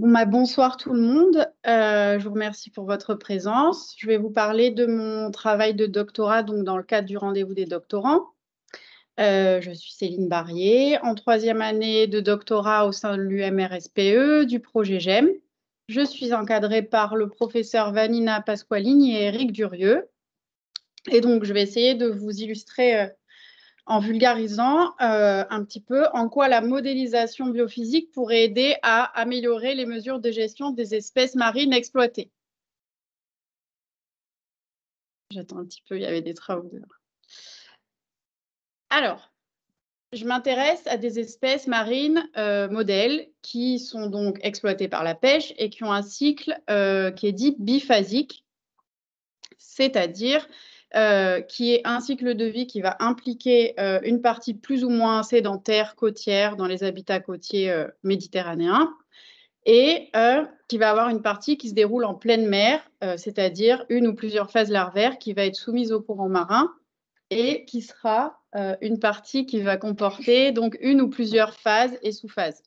Bonsoir tout le monde. Je vous remercie pour votre présence. Je vais vous parler de mon travail de doctorat, donc dans le cadre du rendez-vous des doctorants. Je suis Céline Barrier, en troisième année de doctorat au sein de l'UMRSPE du projet GEM. Je suis encadrée par le professeur Vanina Pasqualini et Éric Durieux. Et donc, je vais essayer de vous illustrer en vulgarisant un petit peu en quoi la modélisation biophysique pourrait aider à améliorer les mesures de gestion des espèces marines exploitées. J'attends un petit peu, il y avait des travaux. Alors, je m'intéresse à des espèces marines modèles qui sont donc exploitées par la pêche et qui ont un cycle qui est dit biphasique, c'est-à-dire qui est un cycle de vie qui va impliquer une partie plus ou moins sédentaire, côtière, dans les habitats côtiers méditerranéens, et qui va avoir une partie qui se déroule en pleine mer, c'est-à-dire une ou plusieurs phases larvaires qui va être soumise au courant marin, et qui sera une partie qui va comporter donc une ou plusieurs phases et sous-phases.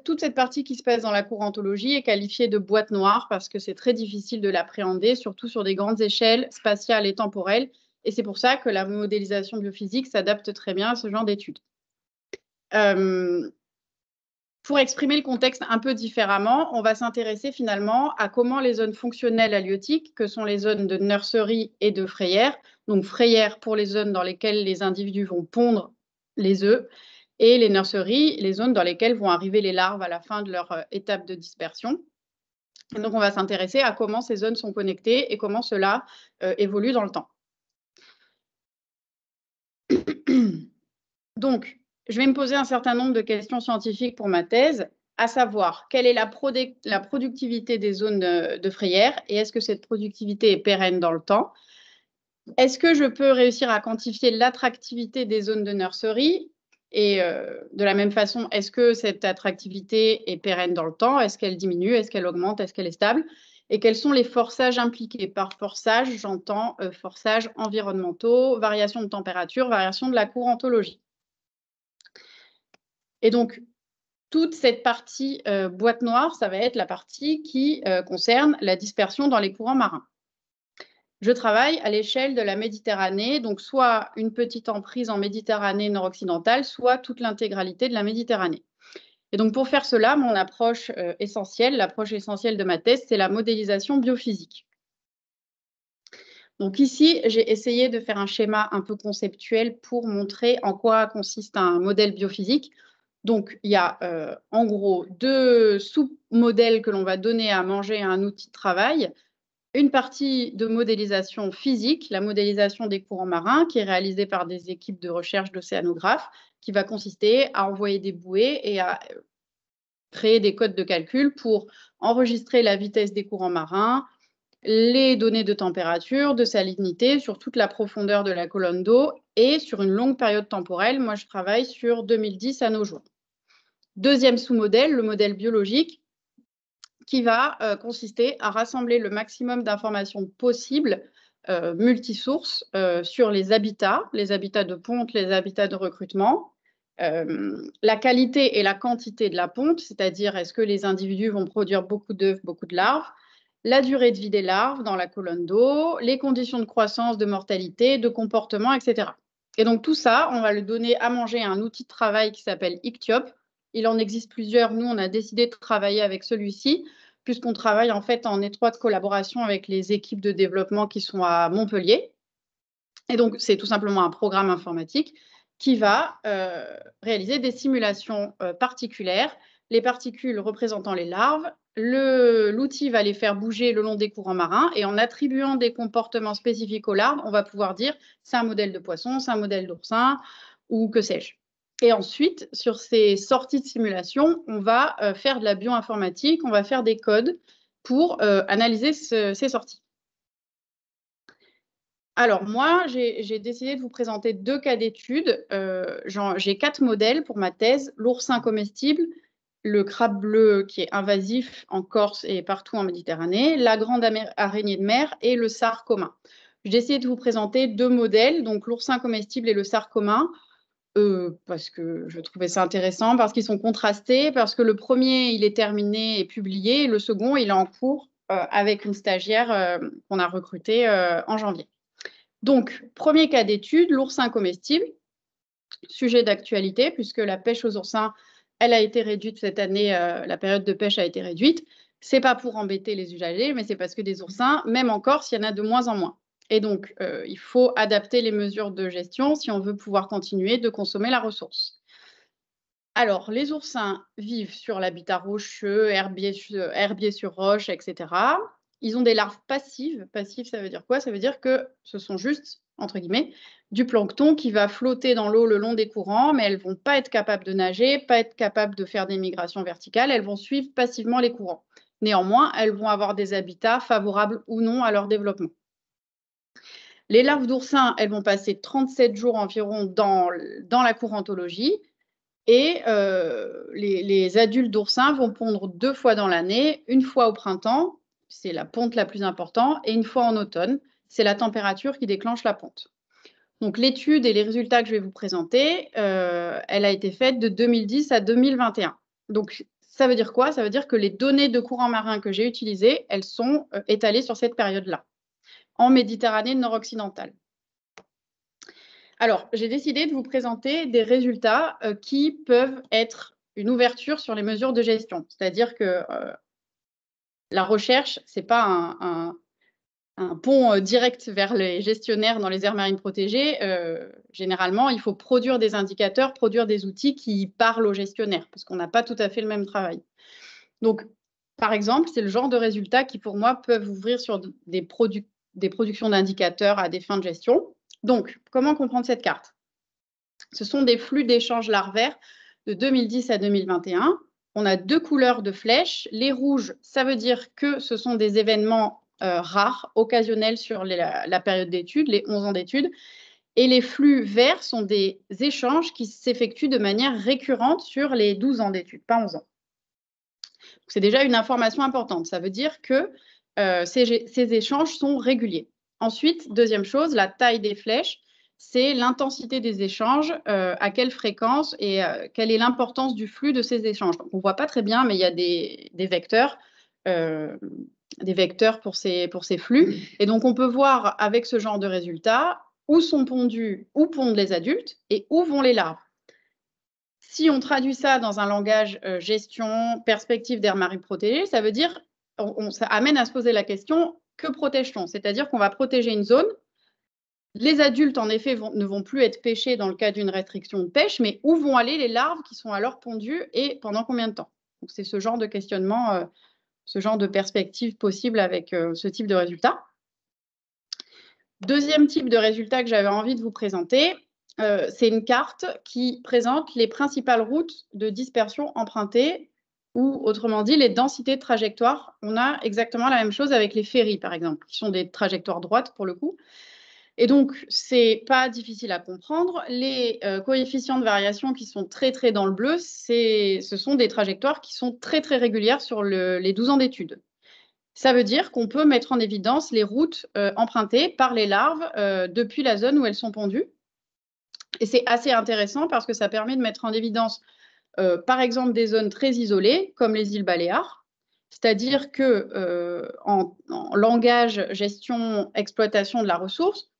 Toute cette partie qui se passe dans la courantologie est qualifiée de boîte noire parce que c'est très difficile de l'appréhender, surtout sur des grandes échelles spatiales et temporelles. Et c'est pour ça que la modélisation biophysique s'adapte très bien à ce genre d'études. Pour exprimer le contexte un peu différemment, on va s'intéresser finalement à comment les zones fonctionnelles halieutiques, que sont les zones de nurserie et de frayère, donc frayère pour les zones dans lesquelles les individus vont pondre les œufs, et les nurseries, les zones dans lesquelles vont arriver les larves à la fin de leur étape de dispersion. Et donc, on va s'intéresser à comment ces zones sont connectées et comment cela évolue dans le temps. Donc, je vais me poser un certain nombre de questions scientifiques pour ma thèse, à savoir quelle est la productivité des zones de frayère et est-ce que cette productivité est pérenne dans le temps? Est-ce que je peux réussir à quantifier l'attractivité des zones de nurserie? Et de la même façon, est-ce que cette attractivité est pérenne dans le temps? Est-ce qu'elle diminue? Est-ce qu'elle augmente? Est-ce qu'elle est stable? Et quels sont les forçages impliqués? Par forçage, j'entends forçages environnementaux, variation de température, variation de la courantologie. Et donc, toute cette partie boîte noire, ça va être la partie qui concerne la dispersion dans les courants marins. Je travaille à l'échelle de la Méditerranée, donc soit une petite emprise en Méditerranée nord-occidentale, soit toute l'intégralité de la Méditerranée. Et donc pour faire cela, mon approche essentielle, l'approche essentielle de ma thèse, c'est la modélisation biophysique. Donc ici, j'ai essayé de faire un schéma un peu conceptuel pour montrer en quoi consiste un modèle biophysique. Donc il y a en gros deux sous-modèles que l'on va donner à manger à un outil de travail. Une partie de modélisation physique, la modélisation des courants marins, qui est réalisée par des équipes de recherche d'océanographes, qui va consister à envoyer des bouées et à créer des codes de calcul pour enregistrer la vitesse des courants marins, les données de température, de salinité sur toute la profondeur de la colonne d'eau et sur une longue période temporelle. Moi, je travaille sur 2010 à nos jours. Deuxième sous-modèle, le modèle biologique, qui va consister à rassembler le maximum d'informations possibles multisources sur les habitats de ponte, les habitats de recrutement, la qualité et la quantité de la ponte, c'est-à-dire est-ce que les individus vont produire beaucoup d'œufs, beaucoup de larves, la durée de vie des larves dans la colonne d'eau, les conditions de croissance, de mortalité, de comportement, etc. Et donc tout ça, on va le donner à manger à un outil de travail qui s'appelle Ichtyop. Il en existe plusieurs. Nous, on a décidé de travailler avec celui-ci, puisqu'on travaille en fait en étroite collaboration avec les équipes de développement qui sont à Montpellier. Et donc, c'est tout simplement un programme informatique qui va réaliser des simulations particulières, les particules représentant les larves. L'outil va les faire bouger le long des courants marins et en attribuant des comportements spécifiques aux larves, on va pouvoir dire c'est un modèle de poisson, c'est un modèle d'oursin ou que sais-je. Et ensuite, sur ces sorties de simulation, on va faire de la bioinformatique, on va faire des codes pour analyser ces sorties. Alors moi, j'ai décidé de vous présenter deux cas d'études. J'ai 4 modèles pour ma thèse, l'oursin comestible, le crabe bleu qui est invasif en Corse et partout en Méditerranée, la grande araignée de mer et le sar commun. J'ai essayé de vous présenter deux modèles, donc l'oursin comestible et le sar commun, parce que je trouvais ça intéressant, parce qu'ils sont contrastés, parce que le premier, il est terminé et publié, et le second, il est en cours avec une stagiaire qu'on a recrutée en janvier. Donc, premier cas d'étude, l'oursin comestible, sujet d'actualité, puisque la pêche aux oursins, elle a été réduite cette année, la période de pêche a été réduite. C'est pas pour embêter les usagers, mais c'est parce que des oursins, même en Corse, il y en a de moins en moins. Et donc, il faut adapter les mesures de gestion si on veut pouvoir continuer de consommer la ressource. Alors, les oursins vivent sur l'habitat rocheux, herbier sur roche, etc. Ils ont des larves passives. Passives, ça veut dire quoi? Ça veut dire que ce sont juste, entre guillemets, du plancton qui va flotter dans l'eau le long des courants, mais elles ne vont pas être capables de nager, pas être capables de faire des migrations verticales. Elles vont suivre passivement les courants. Néanmoins, elles vont avoir des habitats favorables ou non à leur développement. Les larves d'oursins, elles vont passer 37 jours environ dans la courantologie. Et les adultes d'oursins vont pondre 2 fois dans l'année, une fois au printemps, c'est la ponte la plus importante, et une fois en automne, c'est la température qui déclenche la ponte. Donc l'étude et les résultats que je vais vous présenter, elle a été faite de 2010 à 2021. Donc ça veut dire quoi? Ça veut dire que les données de courant marin que j'ai utilisées, elles sont étalées sur cette période-là, en Méditerranée nord-occidentale. Alors, j'ai décidé de vous présenter des résultats qui peuvent être une ouverture sur les mesures de gestion. C'est-à-dire que la recherche, ce n'est pas un pont direct vers les gestionnaires dans les aires marines protégées. Généralement, il faut produire des indicateurs, produire des outils qui parlent aux gestionnaires, parce qu'on n'a pas tout à fait le même travail. Donc, par exemple, c'est le genre de résultats qui, pour moi, peuvent ouvrir sur des productions d'indicateurs à des fins de gestion. Donc, comment comprendre cette carte? Ce sont des flux d'échanges larvaires de 2010 à 2021. On a 2 couleurs de flèches. Les rouges, ça veut dire que ce sont des événements rares, occasionnels sur la période d'études, les 11 ans d'études. Et les flux verts sont des échanges qui s'effectuent de manière récurrente sur les 12 ans d'études, pas 11 ans. C'est déjà une information importante. Ça veut dire que ces échanges sont réguliers. Ensuite, deuxième chose, la taille des flèches, c'est l'intensité des échanges, à quelle fréquence et quelle est l'importance du flux de ces échanges. Donc, on ne voit pas très bien, mais il y a des vecteurs pour ces flux. Et donc, on peut voir avec ce genre de résultats où sont pondus, où pondent les adultes et où vont les larves. Si on traduit ça dans un langage gestion, perspective d'aire marine protégée, ça veut dire, ça amène à se poser la question, que protège-t-on? C'est-à-dire qu'on va protéger une zone. Les adultes, en effet, ne vont plus être pêchés dans le cas d'une restriction de pêche, mais où vont aller les larves qui sont alors pondues et pendant combien de temps? Donc, c'est ce genre de questionnement, ce genre de perspective possible avec ce type de résultat. Deuxième type de résultat que j'avais envie de vous présenter, c'est une carte qui présente les principales routes de dispersion empruntées ou, autrement dit, les densités de trajectoires. On a exactement la même chose avec les ferries, par exemple, qui sont des trajectoires droites pour le coup. Et donc, ce n'est pas difficile à comprendre. Les coefficients de variation qui sont très, très dans le bleu, ce sont des trajectoires qui sont très, très régulières sur les 12 ans d'études. Ça veut dire qu'on peut mettre en évidence les routes empruntées par les larves depuis la zone où elles sont pondues. Et c'est assez intéressant parce que ça permet de mettre en évidence, par exemple, des zones très isolées, comme les îles Baléares. C'est-à-dire que en langage gestion, exploitation de la ressource,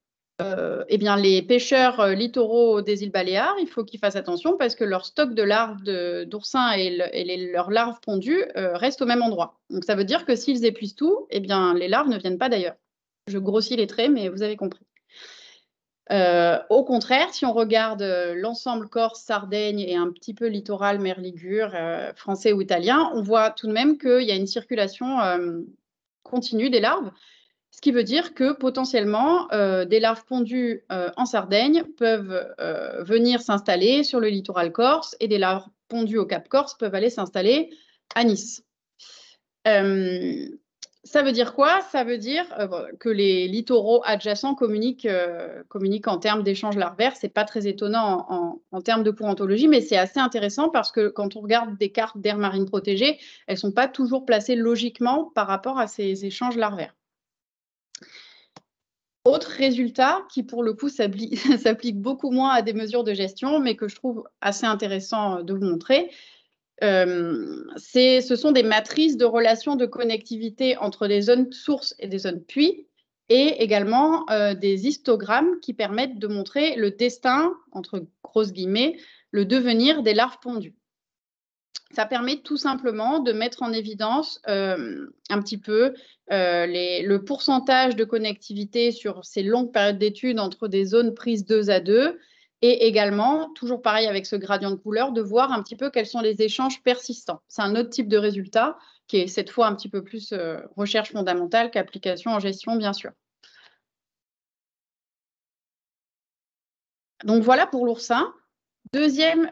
eh bien, les pêcheurs littoraux des îles Baléares, il faut qu'ils fassent attention parce que leur stock de larves d'oursins et leurs larves pondues restent au même endroit. Donc, ça veut dire que s'ils épuisent tout, eh bien, les larves ne viennent pas d'ailleurs. Je grossis les traits, mais vous avez compris. Au contraire, si on regarde l'ensemble Corse, Sardaigne et un petit peu littoral, mer Ligure, français ou italien, on voit tout de même qu'il y a une circulation continue des larves. Ce qui veut dire que potentiellement, des larves pondues en Sardaigne peuvent venir s'installer sur le littoral corse et des larves pondues au Cap Corse peuvent aller s'installer à Nice. Ça veut dire quoi? Ça veut dire que les littoraux adjacents communiquent en termes d'échanges larvaires. Ce n'est pas très étonnant en termes de courantologie, mais c'est assez intéressant parce que quand on regarde des cartes d'aires marines protégées, elles ne sont pas toujours placées logiquement par rapport à ces échanges larvaires. Autre résultat qui, pour le coup, s'applique beaucoup moins à des mesures de gestion, mais que je trouve assez intéressant de vous montrer, ce sont des matrices de relations de connectivité entre des zones sources et des zones puits, et également des histogrammes qui permettent de montrer le destin, entre grosses guillemets, le devenir des larves pondues. Ça permet tout simplement de mettre en évidence un petit peu le pourcentage de connectivité sur ces longues périodes d'études entre des zones prises 2 à 2 et également, toujours pareil avec ce gradient de couleur, de voir un petit peu quels sont les échanges persistants. C'est un autre type de résultat qui est cette fois un petit peu plus recherche fondamentale qu'application en gestion, bien sûr. Donc voilà pour l'oursin. Deuxième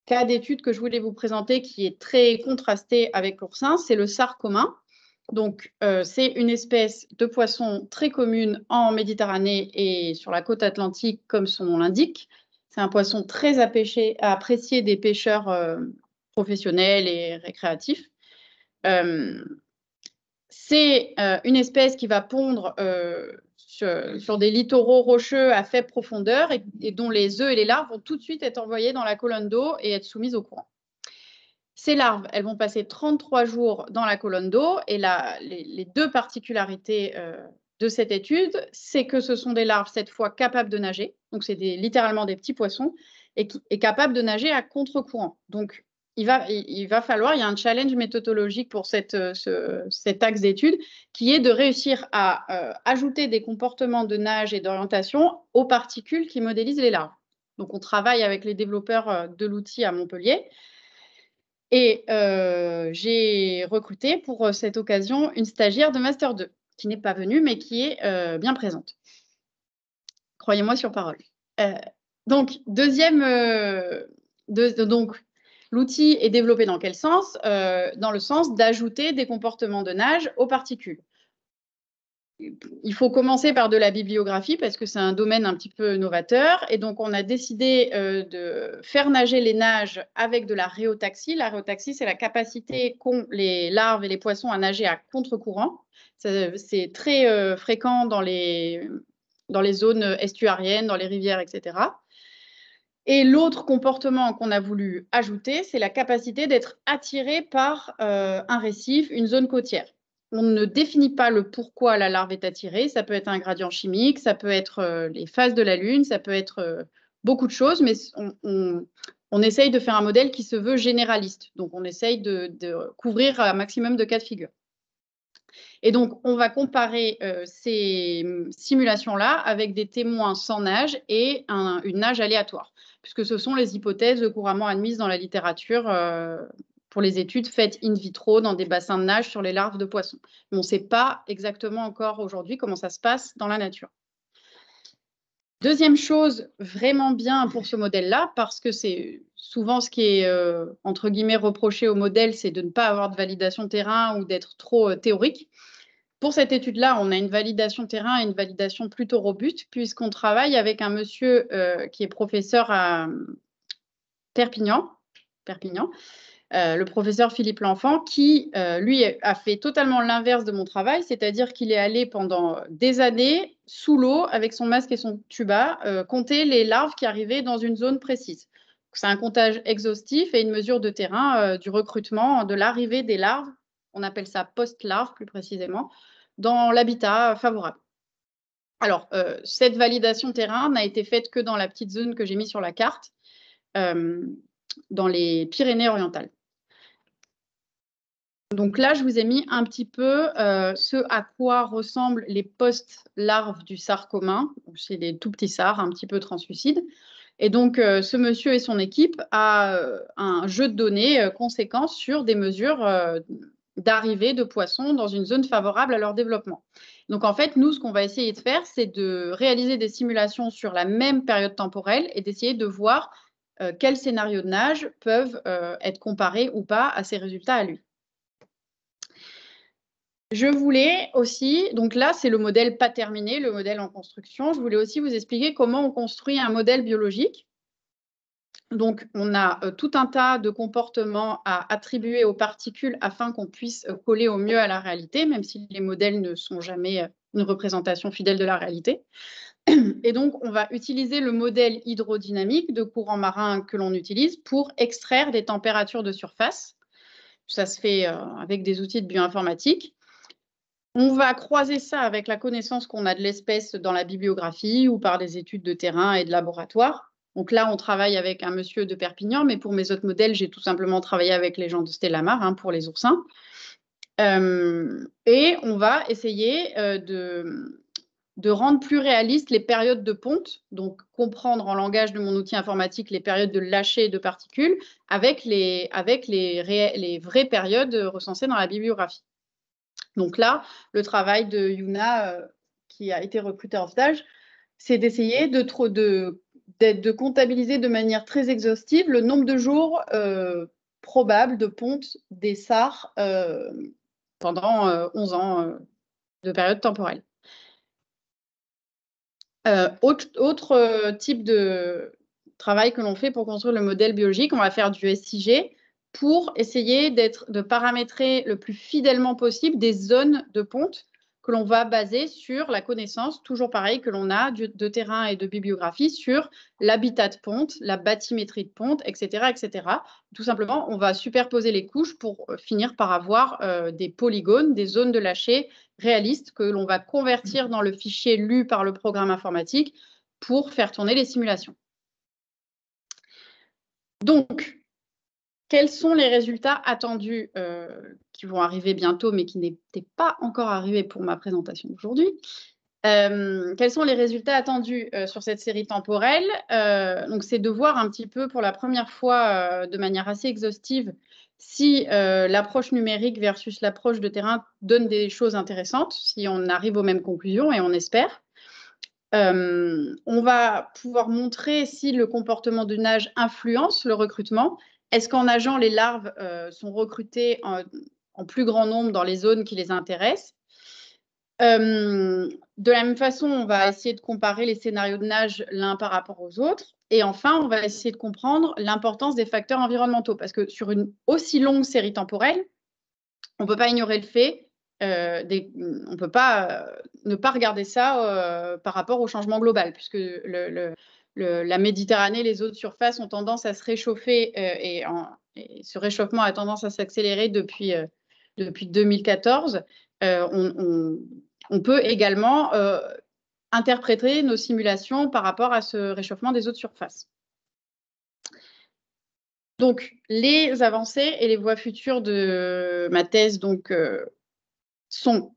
cas d'étude que je voulais vous présenter qui est très contrasté avec l'oursin, c'est le sard commun. Donc, c'est une espèce de poisson très commune en Méditerranée et sur la côte atlantique, comme son nom l'indique. C'est un poisson très apprécié des pêcheurs professionnels et récréatifs. C'est une espèce qui va pondre sur des littoraux rocheux à faible profondeur et dont les œufs et les larves vont tout de suite être envoyés dans la colonne d'eau et être soumises au courant. Ces larves, elles vont passer 33 jours dans la colonne d'eau et les deux particularités de cette étude, c'est que ce sont des larves cette fois capables de nager, donc c'est littéralement des petits poissons, et capables de nager à contre-courant. Donc il va falloir, il y a un challenge méthodologique pour cet axe d'étude qui est de réussir à ajouter des comportements de nage et d'orientation aux particules qui modélisent les larves. Donc on travaille avec les développeurs de l'outil à Montpellier. Et j'ai recruté pour cette occasion une stagiaire de Master 2, qui n'est pas venue, mais qui est bien présente. Croyez-moi sur parole. Donc, l'outil est développé dans quel sens? Dans le sens d'ajouter des comportements de nage aux particules. Il faut commencer par de la bibliographie parce que c'est un domaine un petit peu novateur. Et donc, on a décidé de faire nager les nages avec de la rhéotaxie. La rhéotaxie, c'est la capacité qu'ont les larves et les poissons à nager à contre-courant. C'est très fréquent dans les zones estuariennes, dans les rivières, etc. Et l'autre comportement qu'on a voulu ajouter, c'est la capacité d'être attiré par un récif, une zone côtière. On ne définit pas le pourquoi la larve est attirée. Ça peut être un gradient chimique, ça peut être les phases de la Lune, ça peut être beaucoup de choses, mais on essaye de faire un modèle qui se veut généraliste. Donc, on essaye de couvrir un maximum de cas de figure. Et donc, on va comparer ces simulations-là avec des témoins sans nage et une nage aléatoire, puisque ce sont les hypothèses couramment admises dans la littérature pour les études faites in vitro dans des bassins de nage sur les larves de poissons. Mais on ne sait pas exactement encore aujourd'hui comment ça se passe dans la nature. Deuxième chose vraiment bien pour ce modèle-là, parce que c'est souvent ce qui est, entre guillemets, reproché au modèle, c'est de ne pas avoir de validation terrain ou d'être trop théorique. Pour cette étude-là, on a une validation terrain et une validation plutôt robuste, puisqu'on travaille avec un monsieur qui est professeur à Perpignan, le professeur Philippe L'Enfant, qui, lui, a fait totalement l'inverse de mon travail, c'est-à-dire qu'il est allé pendant des années sous l'eau avec son masque et son tuba, compter les larves qui arrivaient dans une zone précise. C'est un comptage exhaustif et une mesure de terrain du recrutement, de l'arrivée des larves, on appelle ça post-larve plus précisément, dans l'habitat favorable. Alors, cette validation terrain n'a été faite que dans la petite zone que j'ai mise sur la carte, dans les Pyrénées-Orientales. Donc là, je vous ai mis un petit peu ce à quoi ressemblent les post-larves du sard commun. C'est des tout petits sards, un petit peu translucides. Et donc, ce monsieur et son équipe a un jeu de données conséquent sur des mesures d'arrivée de poissons dans une zone favorable à leur développement. Donc, en fait, nous, ce qu'on va essayer de faire, c'est de réaliser des simulations sur la même période temporelle et d'essayer de voir quels scénarios de nage peuvent être comparés ou pas à ces résultats à lui. Je voulais aussi, donc là, c'est le modèle pas terminé, le modèle en construction. Je voulais aussi vous expliquer comment on construit un modèle biologique. Donc, on a tout un tas de comportements à attribuer aux particules afin qu'on puisse coller au mieux à la réalité, même si les modèles ne sont jamais une représentation fidèle de la réalité. Et donc, on va utiliser le modèle hydrodynamique de courant marin que l'on utilise pour extraire des températures de surface. Ça se fait avec des outils de bioinformatique. On va croiser ça avec la connaissance qu'on a de l'espèce dans la bibliographie ou par des études de terrain et de laboratoire. Donc là, on travaille avec un monsieur de Perpignan, mais pour mes autres modèles, j'ai tout simplement travaillé avec les gens de Stellamar pour les oursins. Et on va essayer de rendre plus réalistes les périodes de ponte, donc comprendre en langage de mon outil informatique les périodes de lâcher de particules avec les vraies périodes recensées dans la bibliographie. Donc là, le travail de Yuna, qui a été recrutée en stage, c'est d'essayer de comptabiliser de manière très exhaustive le nombre de jours probables de ponte des SAR pendant 11 ans de période temporelle. Autre type de travail que l'on fait pour construire le modèle biologique, on va faire du SIG pour essayer de paramétrer le plus fidèlement possible des zones de ponte que l'on va baser sur la connaissance, toujours pareil, que l'on a de terrain et de bibliographie sur l'habitat de ponte, la bathymétrie de ponte, etc., etc. Tout simplement, on va superposer les couches pour finir par avoir des polygones, des zones de lâcher réalistes que l'on va convertir dans le fichier lu par le programme informatique pour faire tourner les simulations. Donc, quels sont les résultats attendus qui vont arriver bientôt, mais qui n'étaient pas encore arrivés pour ma présentation d'aujourd'hui? Quels sont les résultats attendus sur cette série temporelle? Donc, c'est de voir un petit peu pour la première fois de manière assez exhaustive si l'approche numérique versus l'approche de terrain donne des choses intéressantes, si on arrive aux mêmes conclusions, et on espère. On va pouvoir montrer si le comportement du nage influence le recrutement. Est-ce qu'en nageant, les larves sont recrutées en plus grand nombre dans les zones qui les intéressent? De la même façon, on va essayer de comparer les scénarios de nage l'un par rapport aux autres. Et enfin, on va essayer de comprendre l'importance des facteurs environnementaux. Parce que sur une aussi longue série temporelle, on ne peut pas ignorer le fait, on ne peut pas ne pas regarder ça par rapport au changement global, puisque la Méditerranée, les eaux de surface ont tendance à se réchauffer et ce réchauffement a tendance à s'accélérer depuis 2014. On peut également interpréter nos simulations par rapport à ce réchauffement des eaux de surface. Donc, les avancées et les voies futures de ma thèse sont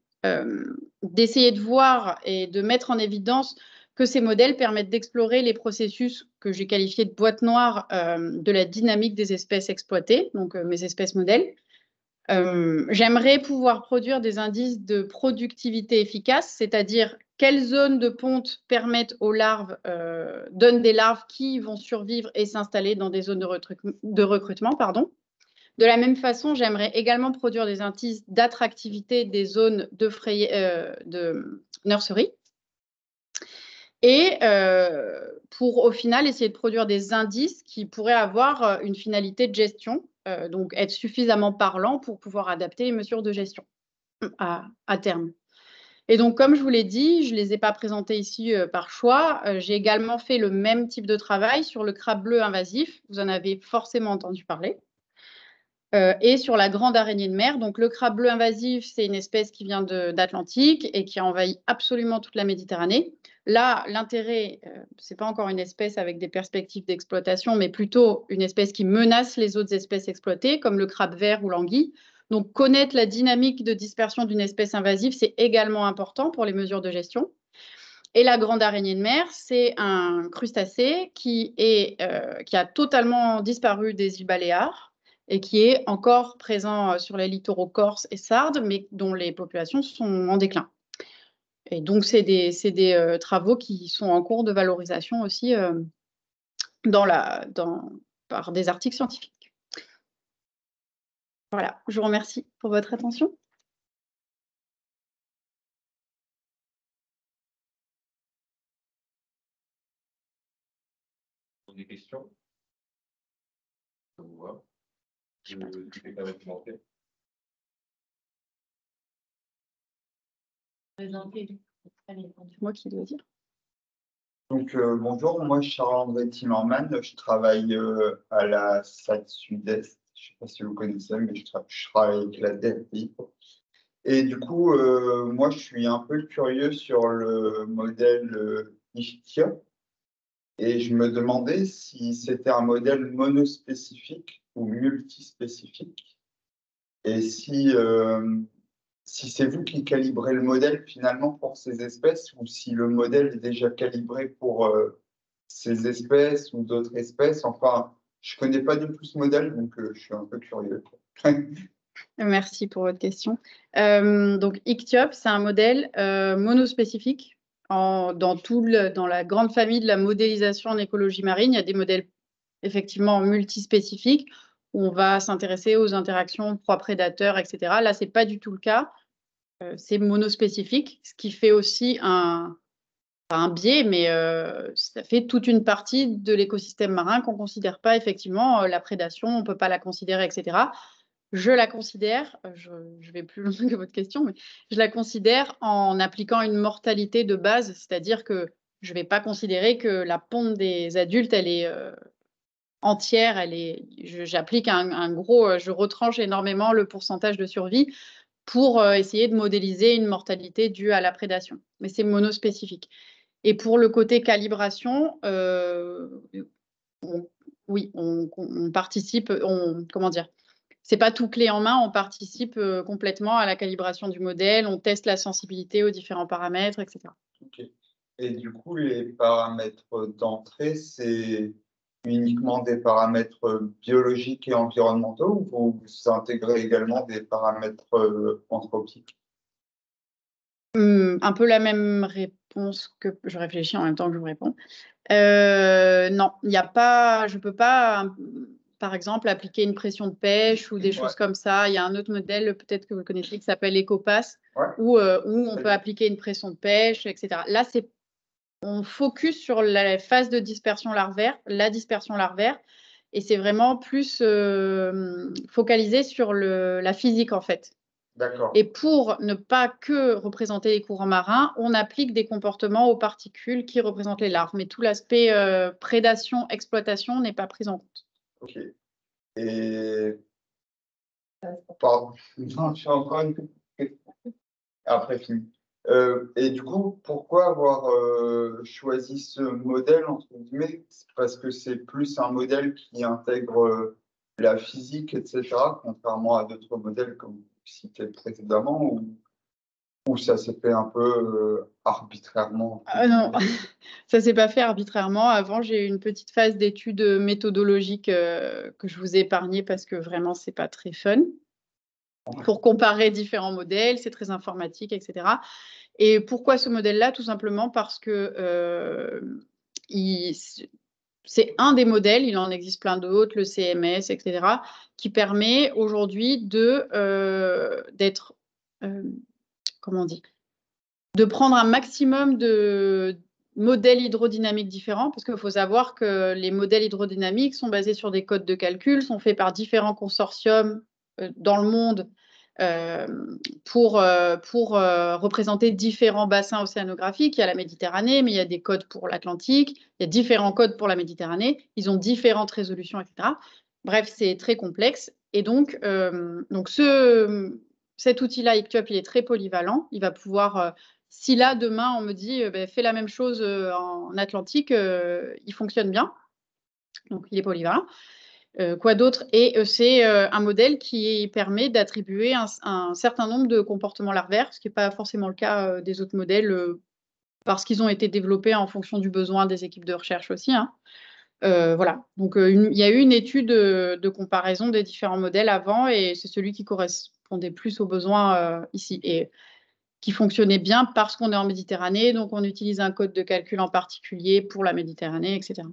d'essayer de voir et de mettre en évidence que ces modèles permettent d'explorer les processus que j'ai qualifiés de boîte noire de la dynamique des espèces exploitées, donc mes espèces modèles. J'aimerais pouvoir produire des indices de productivité efficace, c'est-à-dire quelles zones de ponte permettent aux larves, donnent des larves qui vont survivre et s'installer dans des zones de recrutement. De la même façon, j'aimerais également produire des indices d'attractivité des zones de nursery. Et pour au final essayer de produire des indices qui pourraient avoir une finalité de gestion, donc être suffisamment parlants pour pouvoir adapter les mesures de gestion à terme. Et donc, comme je vous l'ai dit, je ne les ai pas présentés ici par choix. J'ai également fait le même type de travail sur le crabe bleu invasif. Vous en avez forcément entendu parler. Et sur la grande araignée de mer. Donc, le crabe bleu invasif, c'est une espèce qui vient d'Atlantique et qui a envahi absolument toute la Méditerranée. Là, l'intérêt, ce n'est pas encore une espèce avec des perspectives d'exploitation, mais plutôt une espèce qui menace les autres espèces exploitées, comme le crabe vert ou l'anguille. Donc, connaître la dynamique de dispersion d'une espèce invasive, c'est également important pour les mesures de gestion. Et la grande araignée de mer, c'est un crustacé qui a totalement disparu des îles Baléares et qui est encore présent sur les littoraux corse et sardes, mais dont les populations sont en déclin. Et donc, c'est des travaux qui sont en cours de valorisation aussi par des articles scientifiques. Voilà, je vous remercie pour votre attention. Des questions? Je ne sais pas. Moi qui dois dire. Donc, bonjour, moi Charles-André Timmerman, je travaille à la SAT Sud-Est. Je ne sais pas si vous connaissez, mais je travaille avec la DFI. Et du coup, moi je suis un peu curieux sur le modèle IFTIA et je me demandais si c'était un modèle monospécifique ou multispécifique et si c'est vous qui calibrez le modèle finalement pour ces espèces ou si le modèle est déjà calibré pour ces espèces ou d'autres espèces. Enfin, je ne connais pas du tout ce modèle, donc je suis un peu curieux. Merci pour votre question. Donc, ICTIOP, c'est un modèle monospécifique. Dans la grande famille de la modélisation en écologie marine, il y a des modèles effectivement multispécifiques où on va s'intéresser aux interactions proies-prédateurs, etc. Là, ce n'est pas du tout le cas. C'est monospécifique, ce qui fait aussi pas un biais, mais ça fait toute une partie de l'écosystème marin qu'on ne considère pas effectivement. La prédation, on ne peut pas la considérer, etc. Je la considère, je vais plus loin que votre question, mais je la considère en appliquant une mortalité de base, c'est-à-dire que je ne vais pas considérer que la ponte des adultes, elle est entière, j'applique un gros, je retranche énormément le pourcentage de survie pour essayer de modéliser une mortalité due à la prédation. Mais c'est monospécifique. Et pour le côté calibration, oui, on participe, comment dire, c'est pas tout clé en main, on participe complètement à la calibration du modèle, on teste la sensibilité aux différents paramètres, etc. Okay. Et du coup, les paramètres d'entrée, c'est uniquement des paramètres biologiques et environnementaux ou vous intégrez également des paramètres anthropiques? Un peu la même réponse que je réfléchis en même temps que je vous réponds. Non, il n'y a pas, je ne peux pas, par exemple, appliquer une pression de pêche ou des choses comme ça. Il y a un autre modèle, peut-être que vous connaissez, qui s'appelle EcoPass, où on peut appliquer une pression de pêche, etc. Là, on focus sur la phase de dispersion larvaire, et c'est vraiment plus focalisé sur la physique, en fait. Et pour ne pas que représenter les courants marins, on applique des comportements aux particules qui représentent les larves. Mais tout l'aspect prédation, exploitation n'est pas pris en compte. Ok. Et pardon, non, je suis encore une après fini. Et du coup, pourquoi avoir choisi ce modèle, entre guillemets? Parce que c'est plus un modèle qui intègre la physique, etc., contrairement à d'autres modèles comme vous citez précédemment, ou ça s'est fait un peu arbitrairement? Non, ça ne s'est pas fait arbitrairement. Avant, j'ai eu une petite phase d'études méthodologiques que je vous ai épargnées parce que vraiment, ce n'est pas très fun. Pour comparer différents modèles, c'est très informatique, etc. Et pourquoi ce modèle-là? Tout simplement parce que c'est un des modèles, il en existe plein d'autres, le CMS, etc., qui permet aujourd'hui d'être, comment on dit, de prendre un maximum de modèles hydrodynamiques différents, parce qu'il faut savoir que les modèles hydrodynamiques sont basés sur des codes de calcul, sont faits par différents consortiums dans le monde pour représenter différents bassins océanographiques. Il y a la Méditerranée, mais il y a des codes pour l'Atlantique, il y a différents codes pour la Méditerranée, ils ont différentes résolutions, etc. Bref, c'est très complexe. Et donc cet outil-là, ICTIOP, il est très polyvalent. Il va pouvoir, si là, demain, on me dit, fais la même chose en Atlantique, il fonctionne bien. Donc, il est polyvalent. Quoi d'autre? Et c'est un modèle qui permet d'attribuer un certain nombre de comportements larvaires, ce qui n'est pas forcément le cas des autres modèles, parce qu'ils ont été développés en fonction du besoin des équipes de recherche aussi, hein. Voilà. Donc, il y a eu une étude de comparaison des différents modèles avant, et c'est celui qui correspondait plus aux besoins ici, et qui fonctionnait bien parce qu'on est en Méditerranée, donc on utilise un code de calcul en particulier pour la Méditerranée, etc.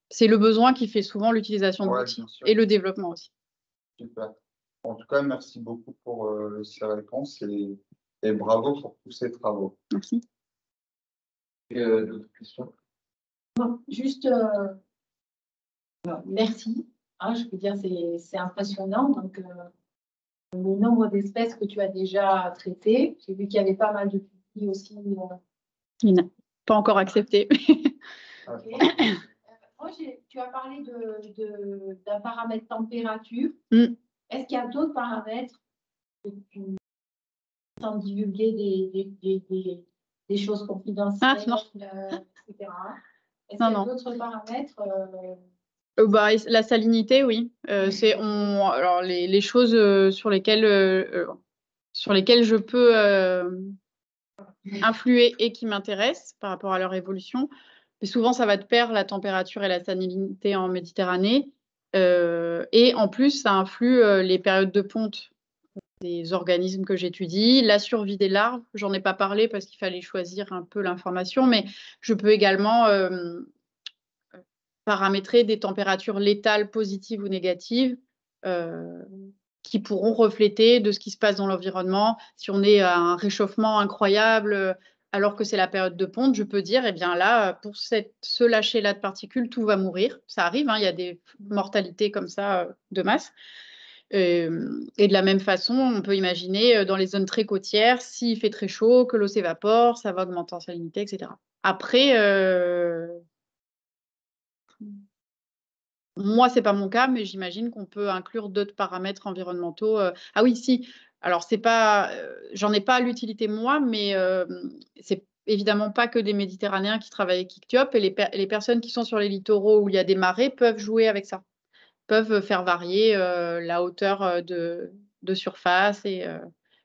C'est le besoin qui fait souvent l'utilisation de l'outil et le développement aussi. Super. En tout cas, merci beaucoup pour ces réponses et bravo pour tous ces travaux. Merci. D'autres questions? Juste, merci. Je peux dire, c'est impressionnant. Donc, le nombre d'espèces que tu as déjà traitées. J'ai vu qu'il y avait pas mal de publics aussi. Il n'a pas encore accepté. Ok. Moi, tu as parlé d'un paramètre température. Mm. Est-ce qu'il y a d'autres paramètres que tu sans divulguer des choses confidentielles, non. etc. Est-ce Non, qu'il y a non. d'autres paramètres Bah, la salinité, oui. Alors, les choses sur lesquelles je peux influer et qui m'intéressent par rapport à leur évolution. Mais souvent, ça va de pair, la température et la salinité en Méditerranée. Et en plus, ça influe les périodes de ponte des organismes que j'étudie, la survie des larves. J'en ai pas parlé parce qu'il fallait choisir un peu l'information, mais je peux également paramétrer des températures létales positives ou négatives qui pourront refléter de ce qui se passe dans l'environnement. Si on est à un réchauffement incroyable alors que c'est la période de ponte, je peux dire, eh bien là, pour ce lâcher-là de particules, tout va mourir. Ça arrive, hein, il y a des mortalités comme ça de masse. Et de la même façon, on peut imaginer dans les zones très côtières, s'il fait très chaud, que l'eau s'évapore, ça va augmenter en salinité, etc. Après, moi, ce n'est pas mon cas, mais j'imagine qu'on peut inclure d'autres paramètres environnementaux. Ah oui, si. Alors, c'est pas, j'en ai pas l'utilité moi, mais c'est évidemment pas que des Méditerranéens qui travaillent avec Ichthyops, et les personnes qui sont sur les littoraux où il y a des marées peuvent jouer avec ça, peuvent faire varier la hauteur de surface et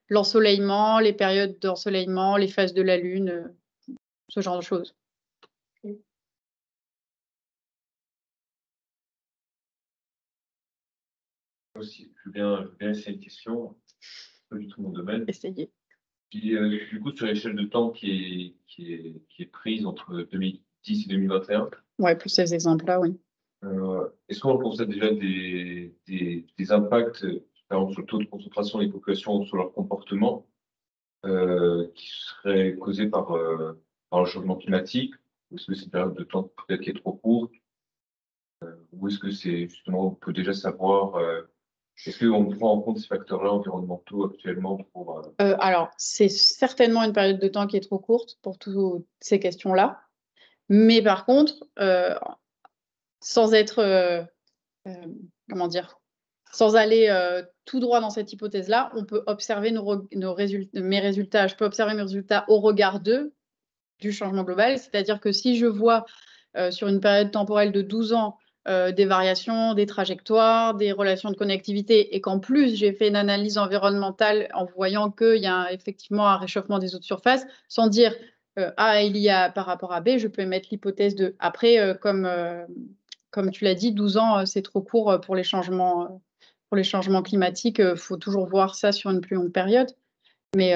l'ensoleillement, les périodes d'ensoleillement, les phases de la Lune, ce genre de choses. Aussi, je veux bien essayer une question, pas du tout mon domaine. Essayez. Puis, du coup, sur l'échelle de temps qui est prise entre 2010 et 2021, Ouais, plus ces exemples-là, oui. est-ce qu'on constate déjà des impacts, par exemple, sur le taux de concentration des populations, sur leur comportement, qui seraient causés par le changement climatique? Ou est-ce que c'est une période de temps peut-être qui est trop courte? Ou est-ce que c'est justement, on peut déjà savoir, est-ce qu'on prend en compte ces facteurs-là environnementaux actuellement pour... Alors, c'est certainement une période de temps qui est trop courte pour toutes ces questions-là. Mais par contre, sans être, comment dire, sans aller tout droit dans cette hypothèse-là, on peut observer mes résultats. Je peux observer mes résultats au regard du changement global. C'est-à-dire que si je vois sur une période temporelle de 12 ans des variations, des trajectoires, des relations de connectivité, et qu'en plus j'ai fait une analyse environnementale en voyant qu'il y a effectivement un réchauffement des eaux de surface, sans dire ah, il y a par rapport à B, je peux émettre l'hypothèse de. Après, comme tu l'as dit, 12 ans, c'est trop court pour les changements climatiques. Il faut toujours voir ça sur une plus longue période. Mais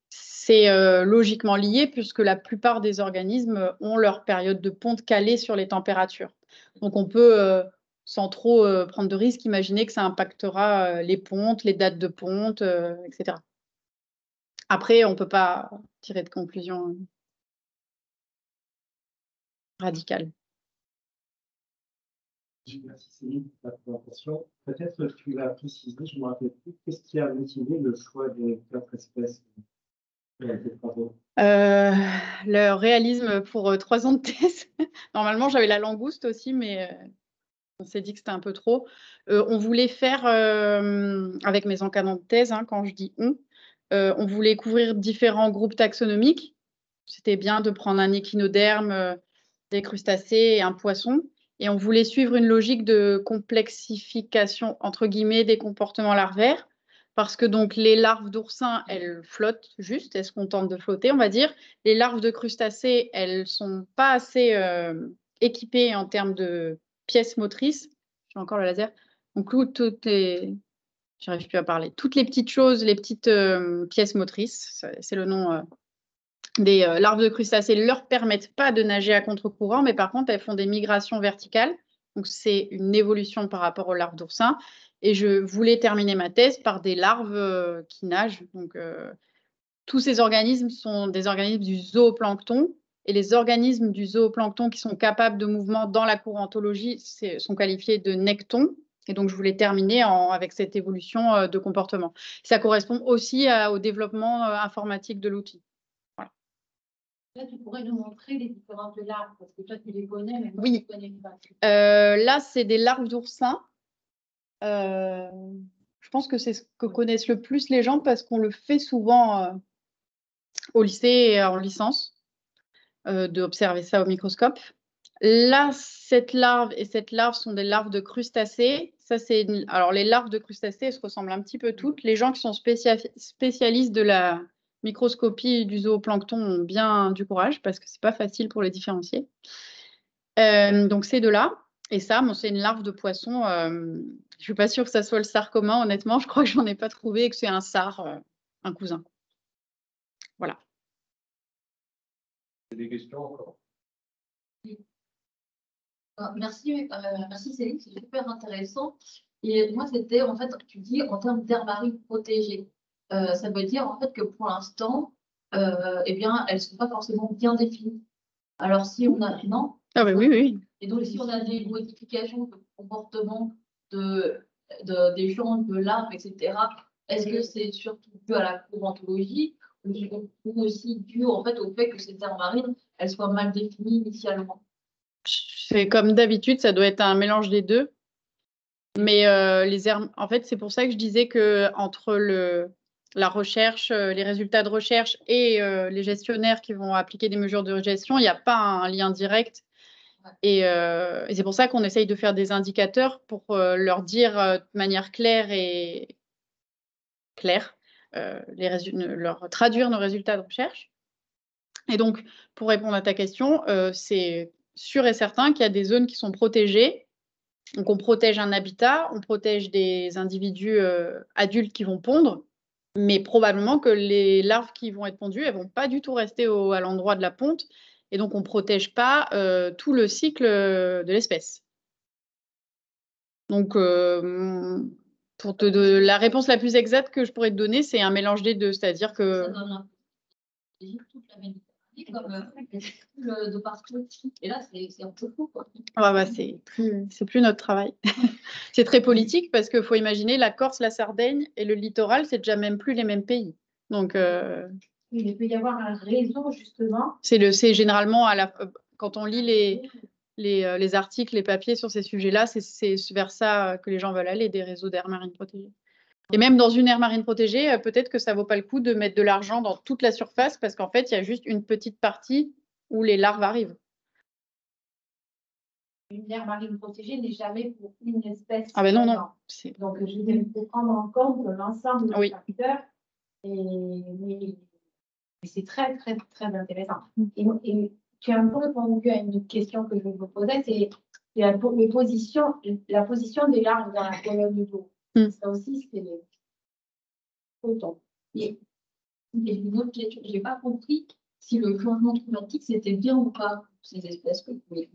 c'est logiquement lié puisque la plupart des organismes ont leur période de ponte calée sur les températures. Donc on peut, sans trop prendre de risques, imaginer que ça impactera les pontes, les dates de ponte, etc. Après, on ne peut pas tirer de conclusion radicale. Merci Céline pour ta présentation. Peut-être que tu l'as précisé, je ne me rappelle plus. Qu'est-ce qui a motivé le choix des 4 espèces le réalisme pour 3 ans de thèse. Normalement, j'avais la langouste aussi, mais on s'est dit que c'était un peu trop. On voulait faire, avec mes encadrants de thèse, hein, quand je dis on voulait couvrir différents groupes taxonomiques. C'était bien de prendre un échinoderme, des crustacés et un poisson. Et on voulait suivre une logique de complexification, entre guillemets, des comportements larvaires. Parce que donc les larves d'oursins, elles flottent juste, elles se contentent de flotter, on va dire. Les larves de crustacés, elles ne sont pas assez équipées en termes de pièces motrices. J'ai encore le laser. Donc, j'arrive plus à parler. Toutes les petites choses, les petites pièces motrices, c'est le nom des larves de crustacés, ne leur permettent pas de nager à contre-courant, mais par contre, elles font des migrations verticales. Donc, c'est une évolution par rapport aux larves d'oursins. Et je voulais terminer ma thèse par des larves qui nagent. Donc, tous ces organismes sont des organismes du zooplancton. Et les organismes du zooplancton qui sont capables de mouvement dans la courantologie sont qualifiés de nectons. Et donc, je voulais terminer avec cette évolution de comportement. Ça correspond aussi au développement informatique de l'outil. Voilà. Là, tu pourrais nous montrer les différentes larves, parce que toi, tu les connais, mais moi, oui. je ne connais pas. Là, c'est des larves d'oursins. Je pense que c'est ce que connaissent le plus les gens parce qu'on le fait souvent au lycée et en licence, d'observer ça au microscope. Là, cette larve et cette larve sont des larves de crustacés. Ça, alors, les larves de crustacés, elles se ressemblent un petit peu toutes. Les gens qui sont spécialistes de la microscopie du zooplancton ont bien du courage parce que c'est pas facile pour les différencier. Donc, ces deux-là. Et ça, bon, c'est une larve de poisson. Je suis pas sûre que ça soit le sar commun, honnêtement. Je crois que j'en ai pas trouvé et que c'est un sar, un cousin. Voilà. Des questions encore? Merci, merci Céline, c'est super intéressant. Et moi, c'était en fait, tu dis en termes d'aires marines protégées. Ça veut dire en fait que pour l'instant, eh bien, elles ne sont pas forcément bien définies. Alors, si on a. Non? Ah, bah, oui, oui. Et donc, si on a des modifications de comportement des gens, de larves, etc., est-ce que c'est surtout dû à la courantologie ou aussi dû en fait, au fait que ces aires marines, elles soient mal définies initialement? C'est comme d'habitude, ça doit être un mélange des deux. Mais en fait, c'est pour ça que je disais que entre la recherche, les résultats de recherche et les gestionnaires qui vont appliquer des mesures de gestion, il n'y a pas un lien direct. Et c'est pour ça qu'on essaye de faire des indicateurs pour leur dire de manière claire leur traduire nos résultats de recherche. Et donc, pour répondre à ta question, c'est sûr et certain qu'il y a des zones qui sont protégées. Donc, on protège un habitat, on protège des individus adultes qui vont pondre, mais probablement que les larves qui vont être pondues, elles ne vont pas du tout rester à l'endroit de la ponte. Et donc, on ne protège pas tout le cycle de l'espèce. Donc, la réponse la plus exacte que je pourrais te donner, c'est un mélange des deux. C'est-à-dire que... Ça donne toute la Méditerranée comme de partout. Et là, c'est un peu fou, quoi. Ah bah, c'est plus notre travail. C'est très politique parce qu'il faut imaginer la Corse, la Sardaigne et le littoral, c'est déjà même plus les mêmes pays. Donc, il peut y avoir un réseau, justement. C'est généralement, quand on lit les articles, les papiers sur ces sujets-là, c'est vers ça que les gens veulent aller, des réseaux d'aires marines protégées. Et même dans une aire marine protégée, peut-être que ça ne vaut pas le coup de mettre de l'argent dans toute la surface parce qu'en fait, il y a juste une petite partie où les larves arrivent. Une aire marine protégée n'est jamais pour une espèce. Ah ben non. Donc, je vais prendre en compte l'ensemble des facteurs. Mais c'est très, très, très intéressant. Et tu as un peu répondu à une question que je vais vous poser, c'est la position des larves dans la colonne d'eau. Ça aussi, c'est autant. Et une autre question, je n'ai pas compris si le changement climatique, c'était bien ou pas pour ces espèces que vous pouvez.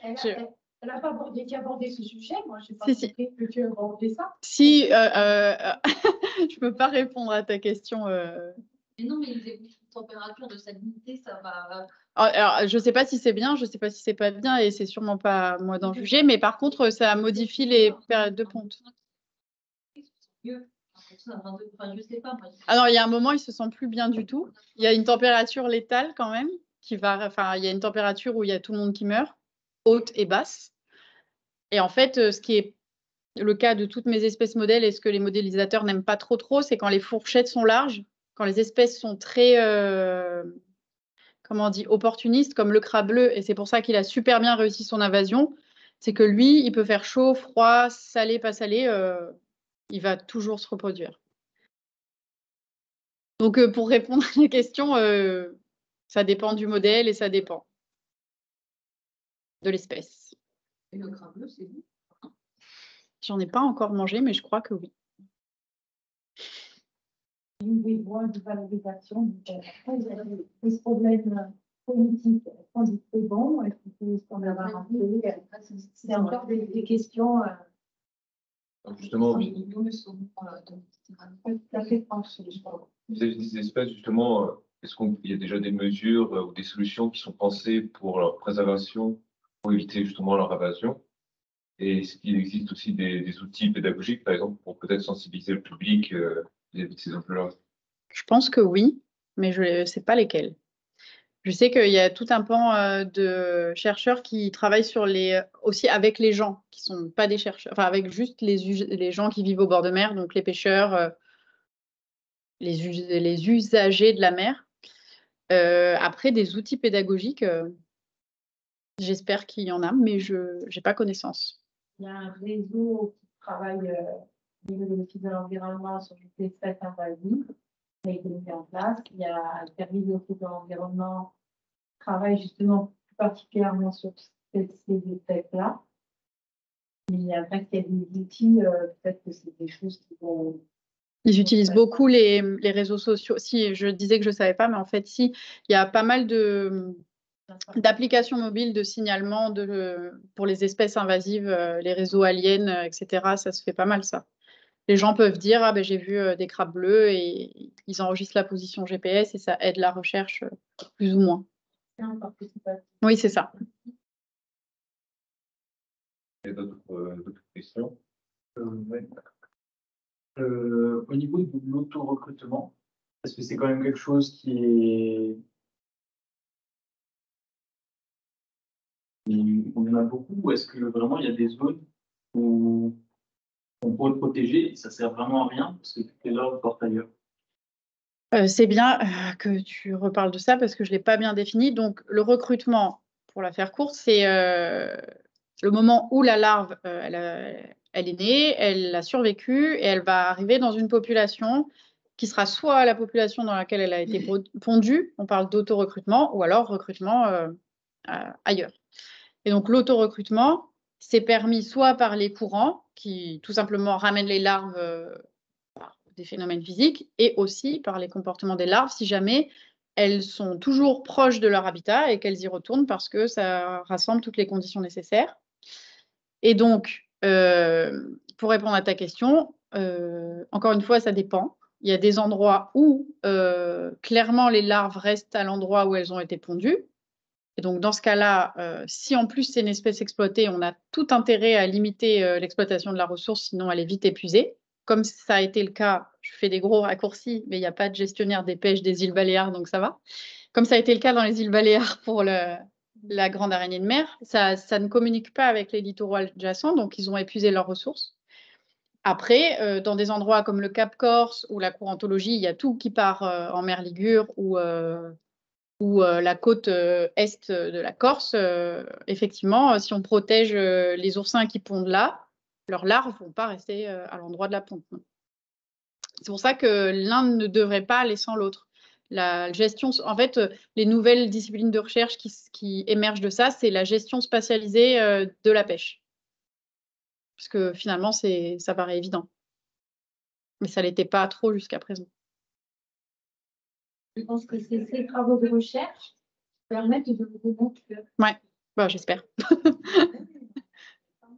Elle n'a pas abordé ce sujet, moi je ne sais pas que tu as abordé ça. Si, je ne peux pas répondre à ta question. Mais non, mais les évolutions de température de salinité, ça va. Alors, je ne sais pas si c'est bien, je ne sais pas si c'est pas bien, et c'est sûrement pas moi d'en juger, mais par contre, ça modifie les périodes de ponte. Alors, il y a un moment, il se sent plus bien du tout. Il y a une température létale quand même, il y a une température où il y a tout le monde qui meurt, haute et basse. Et en fait, ce qui est le cas de toutes mes espèces modèles et ce que les modélisateurs n'aiment pas trop, c'est quand les fourchettes sont larges, quand les espèces sont très, comment on dit, opportunistes, comme le crabe bleu, et c'est pour ça qu'il a super bien réussi son invasion, c'est que lui, il peut faire chaud, froid, salé, pas salé, il va toujours se reproduire. Donc, pour répondre à la question, ça dépend du modèle et ça dépend de l'espèce. Et le crabe bleu, c'est vous? J'en ai pas encore mangé, mais je crois que oui. Une des voies de valorisation, ce problème politique, c'est bon, est-ce qu'on peut avoir un peu, c'est encore des questions. Justement, Nous le sommes, tout à fait franchi. vous avez des espèces, justement, est-ce qu'il y a déjà des mesures ou des solutions qui sont pensées pour leur préservation, pour éviter justement leur invasion? Et est-ce qu'il existe aussi des outils pédagogiques, par exemple, pour peut-être sensibiliser le public vis-à-vis de ces enjeux-là? Je pense que oui, mais je ne sais pas lesquels. Je sais qu'il y a tout un pan de chercheurs qui travaillent aussi avec les gens, qui ne sont pas des chercheurs, enfin avec juste les gens qui vivent au bord de mer, donc les pêcheurs, les usagers de la mer. Après, des outils pédagogiques, j'espère qu'il y en a, mais je n'ai pas connaissance. Il y a un réseau qui travaille au niveau de l'Office de l'environnement sur les espèces invasives qui a été mis en place. Il y a un service de l'Office de l'environnement qui travaille justement plus particulièrement sur ces espèces-là. Mais après, il y a des outils, peut-être que c'est des choses qui vont... Ils utilisent beaucoup les réseaux sociaux. Si, je disais que je ne savais pas, mais en fait, si, il y a pas mal d'applications mobiles de signalement pour les espèces invasives, les réseaux aliens, etc. Ça se fait pas mal, ça. Les gens peuvent dire, ah ben j'ai vu des crabes bleus, et ils enregistrent la position GPS et ça aide la recherche plus ou moins. Oui, c'est ça. Il y a d'autres questions? Ouais. Au niveau de l'auto-recrutement, est-ce que c'est quand même quelque chose qui est... On en a beaucoup, ou est-ce que vraiment il y a des zones où on peut le protéger et ça sert vraiment à rien parce que toutes les normes portent ailleurs? C'est bien que tu reparles de ça parce que je ne l'ai pas bien défini. Donc, le recrutement, pour la faire courte, c'est le moment où la larve, elle est née, elle a survécu et elle va arriver dans une population qui sera soit la population dans laquelle elle a été pondue, on parle d'auto-recrutement, ou alors recrutement ailleurs. Et donc, l'auto-recrutement, c'est permis soit par les courants qui tout simplement ramènent les larves par des phénomènes physiques, et aussi par les comportements des larves si jamais elles sont toujours proches de leur habitat et qu'elles y retournent parce que ça rassemble toutes les conditions nécessaires. Et donc, pour répondre à ta question, encore une fois, ça dépend. Il y a des endroits où clairement les larves restent à l'endroit où elles ont été pondues. Et donc, dans ce cas-là, si en plus c'est une espèce exploitée, on a tout intérêt à limiter l'exploitation de la ressource, sinon elle est vite épuisée. Comme ça a été le cas, je fais des gros raccourcis, mais il n'y a pas de gestionnaire des pêches des îles Baléares, donc ça va. Comme ça a été le cas dans les îles Baléares pour la grande araignée de mer, ça ne communique pas avec les littoraux adjacents, donc ils ont épuisé leurs ressources. Après, dans des endroits comme le Cap Corse ou la Courantologie, il y a tout qui part en mer Ligure ou la côte est de la Corse. Effectivement, si on protège les oursins qui pondent là, leurs larves ne vont pas rester à l'endroit de la ponte. C'est pour ça que l'un ne devrait pas aller sans l'autre. La gestion, en fait, les nouvelles disciplines de recherche qui émergent de ça, c'est la gestion spatialisée de la pêche. Parce que finalement, ça paraît évident. Mais ça ne l'était pas trop jusqu'à présent. Je pense que ces travaux de recherche permettent de vous démontrer. Ouais, bah, j'espère.